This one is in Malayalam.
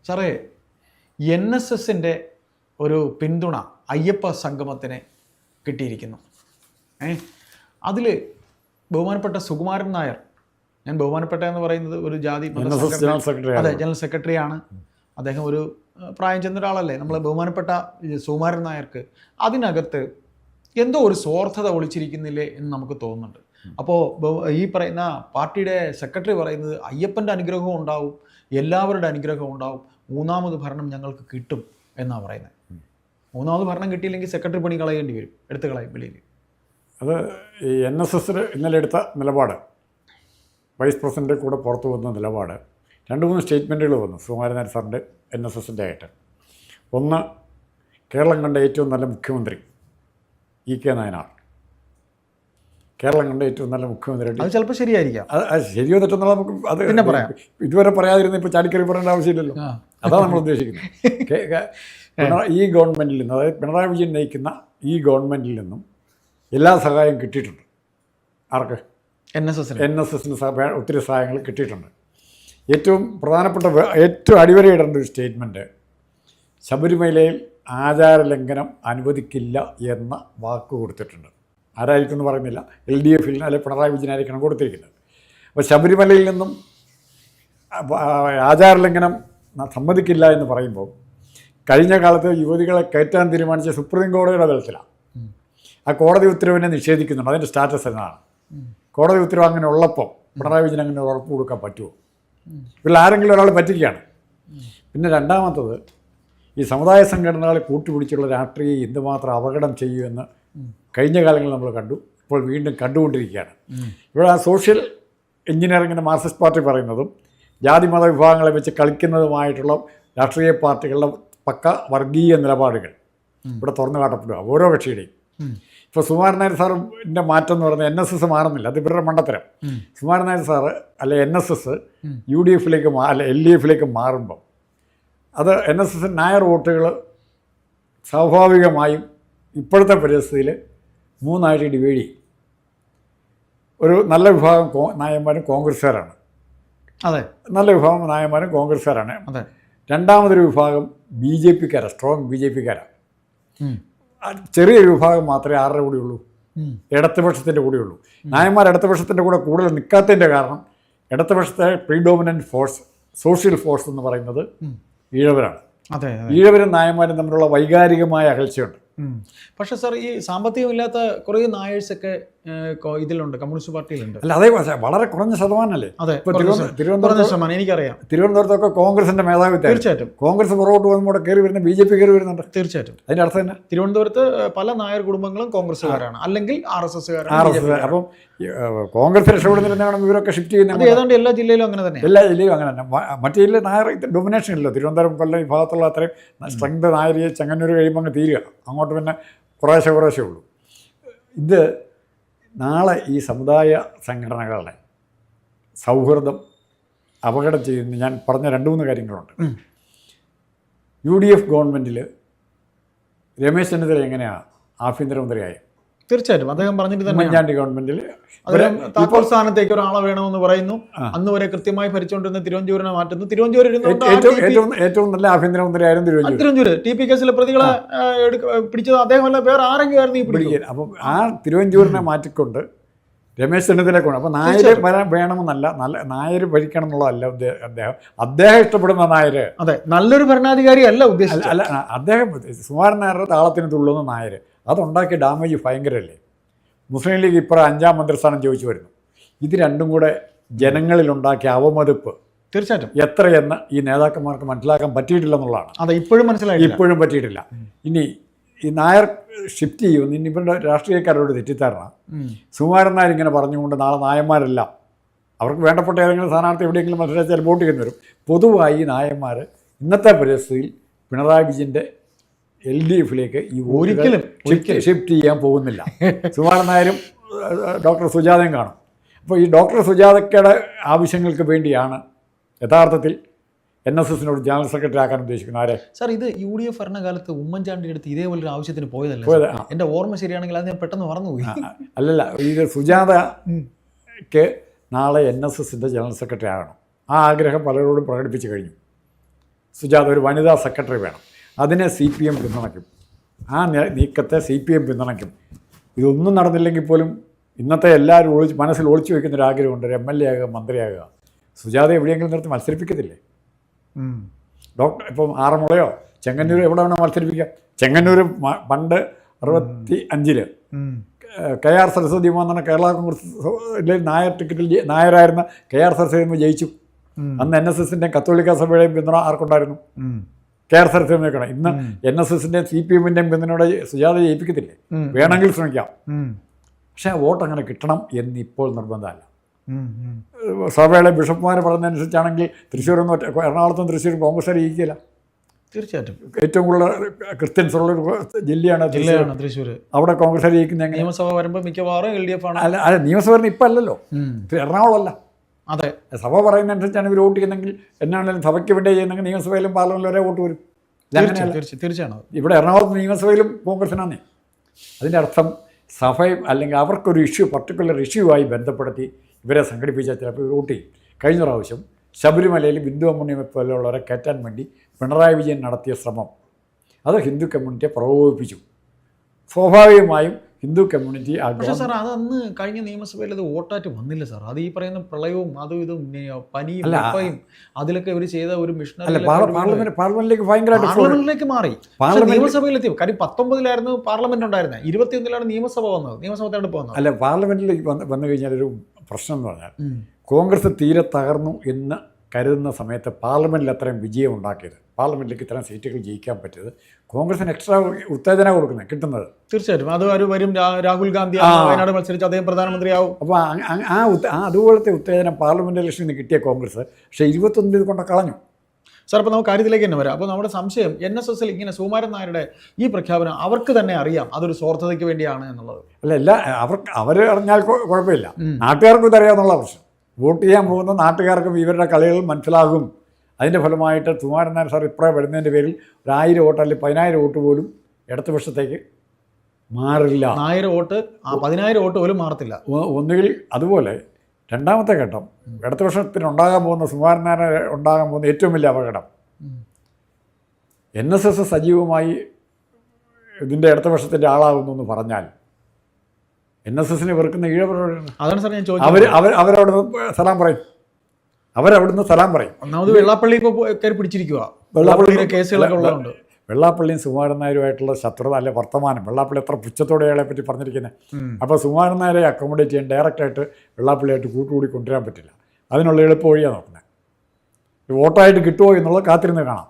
സാറേ, NSSൻ്റെ ഒരു പിന്തുണ അയ്യപ്പ സംഗമത്തിന് കിട്ടിയിരിക്കുന്നു. അതിൽ ബഹുമാനപ്പെട്ട സുകുമാരൻ നായർ, ഞാൻ ബഹുമാനപ്പെട്ട എന്ന് പറയുന്നത് ഒരു ജാതി ജനറൽ സെക്രട്ടറിയാണ്. അദ്ദേഹം ഒരു പ്രായം ചെന്ന ഒരാളല്ലേ. നമ്മൾ ബഹുമാനപ്പെട്ട സുകുമാരൻ നായർക്ക് അതിനകത്ത് എന്തോ ഒരു സ്വാർത്ഥത ഒളിച്ചിരിക്കുന്നില്ലേ എന്ന് നമുക്ക് തോന്നുന്നുണ്ട്. അപ്പോൾ ഈ പറയുന്ന പാർട്ടിയുടെ സെക്രട്ടറി പറയുന്നത് അയ്യപ്പൻ്റെ അനുഗ്രഹവും ഉണ്ടാവും, എല്ലാവരുടെ അനുഗ്രഹവും ഉണ്ടാവും, മൂന്നാമത് ഭരണം ഞങ്ങൾക്ക് കിട്ടും എന്നാണ് പറയുന്നത്. മൂന്നാമത് ഭരണം കിട്ടിയില്ലെങ്കിൽ സെക്രട്ടറി പണി കളയേണ്ടി വരും, എടുത്ത് കളയും വെളിയിൽ. അത് ഈ NSS ഇന്നലെ എടുത്ത നിലപാട്, വൈസ് പ്രസിഡൻ്റ് കൂടെ പുറത്തു വന്ന നിലപാട്, 2-3 സ്റ്റേറ്റ്മെൻറ്റുകൾ വന്നു സുകുമാരൻ നായർ സാറിൻ്റെ NSSൻ്റെ ആയിട്ട്. ഒന്ന്, കേരളം കണ്ട ഏറ്റവും നല്ല മുഖ്യമന്ത്രി EK നായനാർ. കേരളം കണ്ട ഏറ്റവും നല്ല മുഖ്യമന്ത്രി. അത് ചിലപ്പോൾ ശരിയായിരിക്കാം, അത് ശരിയോ തെറ്റെന്നുള്ള നമുക്ക് അത് പിന്നെ പറയാം. ഇതുവരെ പറയാതിരുന്ന ഇപ്പോൾ ചാടിക്കറി പറയേണ്ട ആവശ്യമില്ലല്ലോ. അതാണ് നമ്മൾ ഉദ്ദേശിക്കുന്നത്. ഈ ഗവൺമെൻറ്റിൽ നിന്ന്, അതായത് പിണറായി വിജയൻ നയിക്കുന്ന ഈ ഗവൺമെൻറ്റിൽ നിന്നും എല്ലാ സഹായവും കിട്ടിയിട്ടുണ്ട്. ആർക്ക്? NSSന് ഒത്തിരി സഹായങ്ങൾ കിട്ടിയിട്ടുണ്ട്. ഏറ്റവും പ്രധാനപ്പെട്ട, ഏറ്റവും അടിവരയിടേണ്ട ഒരു സ്റ്റേറ്റ്മെൻറ്റ്, ശബരിമലയിൽ ആചാരലംഘനം അനുവദിക്കില്ല എന്ന വാക്ക് കൊടുത്തിട്ടുണ്ട്. ആരായിരിക്കും എന്ന് പറയുന്നില്ല, LDFൽ അല്ലെങ്കിൽ പിണറായി വിജയനായിരിക്കണം കൊടുത്തിരിക്കുന്നത്. അപ്പോൾ ശബരിമലയിൽ നിന്നും ആചാരലംഘനം സമ്മതിക്കില്ല എന്ന് പറയുമ്പോൾ, കഴിഞ്ഞ കാലത്ത് യുവതികളെ കയറ്റാൻ തീരുമാനിച്ച സുപ്രീം കോടതിയുടെ തലത്തിലാണ്. ആ കോടതി ഉത്തരവിനെ നിഷേധിക്കുന്നുണ്ട്. അതിൻ്റെ സ്റ്റാറ്റസ് എന്നാണ്. കോടതി ഉത്തരവ് അങ്ങനെ ഉള്ളപ്പോൾ പിണറായി വിജയൻ അങ്ങനെ ഉറപ്പ് കൊടുക്കാൻ പറ്റുമോ? ഇതിൽ ആരെങ്കിലും ഒരാൾ പറ്റിക്കുകയാണ്. പിന്നെ രണ്ടാമത്തത്, ഈ സമുദായ സംഘടനകളെ കൂട്ടുപിടിച്ചുള്ള രാഷ്ട്രീയം എന്തുമാത്രം അപകടം ചെയ്യുമെന്ന് കഴിഞ്ഞ കാലങ്ങളിൽ നമ്മൾ കണ്ടു, ഇപ്പോൾ വീണ്ടും കണ്ടുകൊണ്ടിരിക്കുകയാണ്. ഇവിടെ ആ സോഷ്യൽ എഞ്ചിനീയറിങ്ങിൻ്റെ മാർക്സിസ്റ്റ് പാർട്ടി പറയുന്നതും ജാതി മത വിഭാഗങ്ങളെ വെച്ച് കളിക്കുന്നതുമായിട്ടുള്ള രാഷ്ട്രീയ പാർട്ടികളുടെ പക്ക വർഗീയ നിലപാടുകൾ ഇവിടെ തുറന്നു കാട്ടപ്പെടുക ഓരോ കക്ഷിയുടെയും. ഇപ്പോൾ സുകുമാരൻ നായർ സാറിൻ്റെ മാറ്റം എന്ന് പറയുന്നത് NSS മാറുന്നില്ല, അത് ഇവരുടെ മണ്ടത്തരം. സുകുമാരൻ നായർ സാറ് അല്ലെ NSS UDFലേക്ക് അല്ലെ LDFലേക്ക് മാറുമ്പം അത് NSS നായർ വോട്ടുകൾ സ്വാഭാവികമായും ഇപ്പോഴത്തെ പരിസ്ഥിതിയിൽ 3 ഡിവൈഡ് ചെയ്യും. ഒരു നല്ല വിഭാഗം നായന്മാരും കോൺഗ്രസ്സുകാരാണ്. അതെ, നല്ല വിഭാഗം നായന്മാരും കോൺഗ്രസ്സുകാരാണ്. അതെ. രണ്ടാമതൊരു വിഭാഗം BJPക്കാരാണ്, സ്ട്രോങ് BJPക്കാരാണ്. ചെറിയൊരു വിഭാഗം മാത്രമേ ആരുടെ കൂടെയുള്ളൂ? ഇടതുപക്ഷത്തിൻ്റെ കൂടെയുള്ളൂ. നായന്മാർ ഇടതുപക്ഷത്തിൻ്റെ കൂടെ കൂടുതൽ നിൽക്കാത്തതിൻ്റെ കാരണം, ഇടതുപക്ഷത്തെ പ്രീഡോമിനൻറ്റ് ഫോഴ്സ്, സോഷ്യൽ ഫോഴ്സ് എന്ന് പറയുന്നത് ഈഴവരാണ്. ഈഴവരും നായന്മാരും തമ്മിലുള്ള വൈകാരികമായ അകൽച്ചയുണ്ട്. പക്ഷേ സാർ, ഈ സാമ്പത്തികമില്ലാത്ത കുറേ നായേഴ്സൊക്കെ ഇതിലുണ്ട്, കമ്മ്യൂണിസ്റ്റ് പാർട്ടിയിലുണ്ട്. അല്ല, അതേ വളരെ കുറഞ്ഞ ശതമാനമല്ലേ. അതെ, തിരുവനന്തപുരത്ത് എനിക്കറിയാം. തിരുവനന്തപുരത്തൊക്കെ കോൺഗ്രസിന്റെ മേധാവിത്വം. തീർച്ചയായിട്ടും. കോൺഗ്രസ് പുറകോട്ട് പോകുമ്പോൾ കയറി വരുന്ന BJP കയറി വരുന്നുണ്ട്. തീർച്ചയായിട്ടും. അതിന്റെ അർത്ഥം തന്നെ തിരുവനന്തപുരത്ത് പല നായർ കുടുംബങ്ങളും കോൺഗ്രസ്സുകാരാണ്, അല്ലെങ്കിൽ RSSകാരാണ്. അപ്പം കോൺഗ്രസ് രക്ഷപ്പെടുന്നില്ലെന്നാണ് ഇവരൊക്കെ ഷിഫ്റ്റ് ചെയ്യുന്നത്. ഏതാണ്ട് എല്ലാ ജില്ലയിലും അങ്ങനെ തന്നെ. എല്ലാ ജില്ലയിലും അങ്ങനെ തന്നെ. മറ്റു ജില്ലയിൽ നായർ ഡൊമിനേഷൻ ഇല്ല. തിരുവനന്തപുരം, കൊല്ലം ഈ ഭാഗത്തുള്ള അത്രയും സ്ട്രെങ്ത് നായരിയെ ചെങ്ങന്നൂർ കഴിയുമ്പോൾ അങ്ങ് തീരുക. അങ്ങോട്ട് പിന്നെ കുറേശ്ശേ ഉള്ളൂ. ഇത് നാളെ ഈ സമുദായ സംഘടനകളുടെ സൗഹൃദം അപകടം ചെയ്യുന്ന ഞാൻ പറഞ്ഞ 2-3 കാര്യങ്ങളുണ്ട്. UDF ഗവൺമെൻറ്റിൽ രമേശ് ചെന്നിത്തല എങ്ങനെയാണ് ആഭ്യന്തരമന്ത്രിയായി? തീർച്ചയായിട്ടും അദ്ദേഹം പറഞ്ഞിട്ട് തന്നെ. ഉമ്മൻചാണ്ടി ഗവൺമെന്റിൽ താക്കോൽ സ്ഥാനത്തേക്ക് ഒരാളെ വേണമെന്ന് പറയുന്നു. അന്ന് വരെ കൃത്യമായി ഭരിച്ചുകൊണ്ടിരുന്ന തിരുവഞ്ചൂരിനെ മാറ്റുന്നു. തിരുവഞ്ചൂർ ഏറ്റവും നല്ല ആഭ്യന്തരമന്ത്രിയായിരുന്നു തിരുവഞ്ചൂർ. TP കേസിലെ പ്രതികളെ പിടിച്ചത് അദ്ദേഹമല്ല, വേറെ ആരെങ്കിലും ആയിരുന്നു ഈ പിടിക്കുക. അപ്പം ആ തിരുവഞ്ചൂരിനെ മാറ്റിക്കൊണ്ട് രമേശ് ചെന്നിത്തല കൊണ്ട്, അപ്പോൾ നായർ വേണമെന്നല്ല, നല്ല നായർ ഭരിക്കണം എന്നുള്ളതല്ല അദ്ദേഹം ഇഷ്ടപ്പെടുന്ന നായർ. അതെ, നല്ലൊരു ഭരണാധികാരി അല്ല ഉദ്ദേശിച്ചത്. അല്ല, അദ്ദേഹം സുകുമാരൻ നായരുടെ താളത്തിന് തുള്ളുന്ന നായർ. അതുണ്ടാക്കിയ ഡാമേജ് ഭയങ്കരമല്ലേ. മുസ്ലിം ലീഗ് ഇപ്പോൾ 5ാം മന്ത്രിസ്ഥാനം ചോദിച്ചു വരുന്നു. ഇത് രണ്ടും കൂടെ ജനങ്ങളിലുണ്ടാക്കിയ അവമതിപ്പ് തീർച്ചയായിട്ടും എത്രയെന്ന് ഈ നേതാക്കന്മാർക്ക് മനസ്സിലാക്കാൻ പറ്റിയിട്ടില്ല എന്നുള്ളതാണ്. അതെ, ഇപ്പോഴും പറ്റിയിട്ടില്ല. ഇനി ഈ നായർ ഷിഫ്റ്റ് ചെയ്യുമെന്ന് ഇനി ഇവരുടെ രാഷ്ട്രീയക്കാരോട് തെറ്റിദ്ധാരണ. സുകുമാരൻ നായർ ഇങ്ങനെ പറഞ്ഞുകൊണ്ട് നാളെ നായന്മാരെല്ലാം അവർക്ക് വേണ്ടപ്പെട്ട ഏതെങ്കിലും സ്ഥാനാർത്ഥി എവിടെയെങ്കിലും മത്സരിച്ചാൽ വോട്ട് ചെയ്യുന്ന വരും. പൊതുവായി നായന്മാർ ഇന്നത്തെ പരിസ്ഥിതിയിൽ പിണറായി വിജയൻ്റെ LDFലേക്ക് ഈ ഒരിക്കലും ഷിഫ്റ്റ് ചെയ്യാൻ പോകുന്നില്ല. സുകുമാരൻ നായരും ഡോക്ടർ സുജാതയും കാണും. അപ്പോൾ ഈ ഡോക്ടർ സുജാതയ്ക്കയുടെ ആവശ്യങ്ങൾക്ക് വേണ്ടിയാണ് യഥാർത്ഥത്തിൽ NSSനോട് ജനറൽ സെക്രട്ടറി ആക്കാൻ ഉദ്ദേശിക്കുന്നത്. ആരെ സാർ, ഇത് UDF ഭരണകാലത്ത് ഉമ്മൻചാണ്ടി അടുത്ത് ഇതേപോലൊരു ആവശ്യത്തിന് പോയതല്ലേ? എൻ്റെ ഓർമ്മ ശരിയാണെങ്കിൽ അത് ഞാൻ പെട്ടെന്ന് മറന്നുപോയി. അല്ലല്ല, ഇത് സുജാതയ്ക്ക് നാളെ NSSൻ്റെ ജനറൽ സെക്രട്ടറി ആകണം. ആ ആഗ്രഹം പലരോടും പ്രകടിപ്പിച്ചു കഴിഞ്ഞു. സുജാത ഒരു വനിതാ സെക്രട്ടറി വേണം. അതിനെ CPM പിന്തുണയ്ക്കും. ആ നീക്കത്തെ CPM പിന്തുണയ്ക്കും. ഇതൊന്നും നടന്നില്ലെങ്കിൽ പോലും ഇന്നത്തെ എല്ലാവരും മനസ്സിൽ ഒളിച്ചു വയ്ക്കുന്നൊരു ആഗ്രഹമുണ്ട്, ഒരു MLA ആകുക, മന്ത്രിയാകുക. സുജാത എവിടെയെങ്കിലും നിർത്തി മത്സരിപ്പിക്കത്തില്ലേ? ഇപ്പം ആറന്മുളയോ ചെങ്ങന്നൂർ എവിടെ വേണോ മത്സരിപ്പിക്കാം. ചെങ്ങന്നൂർ പണ്ട് 65 KR സരസ്വതി എന്ന് പറഞ്ഞാൽ കേരള കോൺഗ്രസ് നായർ ടിക്കറ്റിൽ നായരായിരുന്ന KR സരസ്വതി ജയിച്ചു. അന്ന് NSSൻ്റെയും കത്തോലിക്ക സഭയുടെയും പിന്തുണ ആർക്കുണ്ടായിരുന്നു? KR സരസ്വതി നോക്കണം. ഇന്ന് NSSൻ്റെയും CPMൻ്റെയും പിന്തുണയോടെ സുജാത ജയിപ്പിക്കത്തില്ലേ? വേണമെങ്കിൽ ശ്രമിക്കാം. പക്ഷേ വോട്ട് അങ്ങനെ കിട്ടണം എന്ന് ഇപ്പോൾ നിർബന്ധമല്ല. സഭയുടെ ബിഷപ്പ്മാർ പറഞ്ഞതനുസരിച്ചാണെങ്കിൽ തൃശ്ശൂരൊന്നും എറണാകുളത്തും തൃശ്ശൂരും കോൺഗ്രസ് ജയിക്കില്ല. തീർച്ചയായിട്ടും ഏറ്റവും കൂടുതൽ ക്രിസ്ത്യൻസ് ഉള്ളൊരു ജില്ലയാണ് തൃശ്ശൂർ. അവിടെ കോൺഗ്രസ് ജയിക്കുന്ന നിയമസഭ വരുമ്പോൾ മിക്കവാറും LDF ആണ്. അല്ല നിയമസഭ ഇപ്പം അല്ലല്ലോ, എറണാകുളമല്ല. അതെ, സഭ പറയുന്നതനുസരിച്ചാണ് ഇവർ വോട്ട് ചെയ്യുന്നെങ്കിൽ എന്നാണെങ്കിലും സഭയ്ക്ക് വേണ്ടി ചെയ്യുന്നെങ്കിൽ നിയമസഭയിലും പാർലമെന്റിലും ഒരേ വോട്ട് വരും. തീർച്ചയായും ഇവിടെ എറണാകുളത്ത് നിയമസഭയിലും കോൺഗ്രസിനാണ്. അതിൻ്റെ അർത്ഥം സഭയും അല്ലെങ്കിൽ അവർക്കൊരു പർട്ടിക്കുലർ ഇഷ്യൂ ആയി ബന്ധപ്പെടുത്തി ഇവരെ സംഘടിപ്പിച്ചാൽ ചിലപ്പോൾ വോട്ട് ചെയ്യും. കഴിഞ്ഞ പ്രാവശ്യം ശബരിമലയിൽ ബിന്ദു അമ്മുണ്ണിയെ പോലെയുള്ളവരെ കയറ്റാൻ വേണ്ടി പിണറായി വിജയൻ നടത്തിയ ശ്രമം അത് ഹിന്ദു കമ്മ്യൂണിറ്റിയെ പ്രകോപിപ്പിച്ചു. സ്വാഭാവികമായും ഹിന്ദു കമ്മ്യൂണിറ്റി പക്ഷേ സാർ അത് അന്ന് കഴിഞ്ഞ നിയമസഭയിൽ അത് വോട്ടായിട്ട് വന്നില്ല സാർ. അത് ഈ പറയുന്ന പ്രളയവും അതും ഇതും പനിയും ഉപ്പയും അതിലൊക്കെ ഇവർ ചെയ്ത ഒരു മിഷണറി പാർലമെന്റിലേക്ക് ഭയങ്കരമായിട്ട് പാർലമെന്റിലേക്ക് മാറി. നിയമസഭയിലെത്തി. കാര്യം 19 പാർലമെന്റ് ഉണ്ടായിരുന്നത്, 21 നിയമസഭ വന്നത്, നിയമസഭ തെരഞ്ഞെടുപ്പ് വന്നത്. അല്ല, പാർലമെന്റിലേക്ക് വന്നു കഴിഞ്ഞാൽ ഒരു പ്രശ്നം എന്ന് പറഞ്ഞാൽ കോൺഗ്രസ് തീരെ തകർന്നു എന്ന് കരുതുന്ന സമയത്ത് പാർലമെന്റിൽ അത്രയും വിജയം ഉണ്ടാക്കിയത്, പാർലമെന്റിലേക്ക് ഇത്തരം സീറ്റുകൾ ജയിക്കാൻ പറ്റിയത് കോൺഗ്രസിന് എക്സ്ട്രാ ഉത്തേജന കൊടുക്കുന്നത് കിട്ടുന്നത്. തീർച്ചയായിട്ടും അത് ഒരു വരും. രാഹുൽ ഗാന്ധി വയനാട് മത്സരിച്ച് അദ്ദേഹം പ്രധാനമന്ത്രിയാവും. അപ്പോൾ അതുപോലത്തെ ഉത്തേജനം പാർലമെന്റ് ഇലക്ഷനിൽ നിന്ന് കിട്ടിയ കോൺഗ്രസ് പക്ഷേ 21 ഇത് കൊണ്ട് കളഞ്ഞു. സാർ, അപ്പോൾ നമുക്ക് കാര്യത്തിലേക്ക് തന്നെ വരാം. അപ്പോൾ നമ്മുടെ സംശയം NSSൽ ഇങ്ങനെ സുകുമാരൻ നായരുടെ ഈ പ്രഖ്യാപനം അവർക്ക് തന്നെ അറിയാം അതൊരു സ്വാർത്ഥതയ്ക്ക് വേണ്ടിയാണ് എന്നുള്ളത്. അല്ല അവർ അറിഞ്ഞാൽ കുഴപ്പമില്ല, നാട്ടുകാർക്കും ഇതറിയാമെന്നുള്ള പ്രശ്നം. വോട്ട് ചെയ്യാൻ പോകുന്ന നാട്ടുകാർക്കും ഇവരുടെ കളികൾ മനസ്സിലാകും. അതിൻ്റെ ഫലമായിട്ട് സുകുമാരൻ നായർ സാർ ഇപ്പുറം വരുന്നതിൻ്റെ പേരിൽ 1000 വോട്ട് അല്ലെങ്കിൽ 10,000 വോട്ട് പോലും ഇടതുപക്ഷത്തേക്ക് മാറില്ല. 1000 വോട്ട് 10,000 വോട്ട് പോലും മാറത്തില്ല. ഒന്നുകിൽ അതുപോലെ രണ്ടാമത്തെ ഘട്ടം ഇടതുപക്ഷത്തിന് ഉണ്ടാകാൻ പോകുന്ന സുകുമാരൻ നായർ ഉണ്ടാകാൻ പോകുന്ന ഏറ്റവും വലിയ അപകടം NSS സജീവമായി ഇതിൻ്റെ ഇടതുപക്ഷത്തിൻ്റെ ആളാകുന്നു എന്ന് പറഞ്ഞാൽ NSSനെ വെറുക്കുന്ന ഈഴവരോടാണ്. അതാണ് സാർ ഞാൻ ചോദിച്ചത്. അവരവിടുന്ന് സലാം പറയും. ഒന്നാമത് വെള്ളാപ്പള്ളി ഇപ്പോൾ കയറി പിടിച്ചിരിക്കുക. വെള്ളാപ്പള്ളിയുടെ കേസുകളൊക്കെ ഉള്ളതുകൊണ്ട് വെള്ളാപ്പള്ളിയും സുകുമാരൻ നായരുമായിട്ടുള്ള ശത്രുത അല്ലെ വർത്തമാനം. വെള്ളാപ്പള്ളി എത്ര പുച്ഛത്തോടെ അയാളെ പറ്റി പറഞ്ഞിരിക്കുന്നത്. അപ്പോൾ സുകുമാരൻ നായരെ അക്കോമഡേറ്റ് ചെയ്യാൻ ഡയറക്റ്റായിട്ട് വെള്ളാപ്പള്ളിയായിട്ട് കൂട്ടുകൂടി കൊണ്ടുവരാൻ പറ്റില്ല. അതിനുള്ള എളുപ്പ വഴിയാണ് നോക്കുന്നത്. വോട്ടായിട്ട് കിട്ടുമോ എന്നുള്ളത് കാത്തിരുന്ന് കാണാം.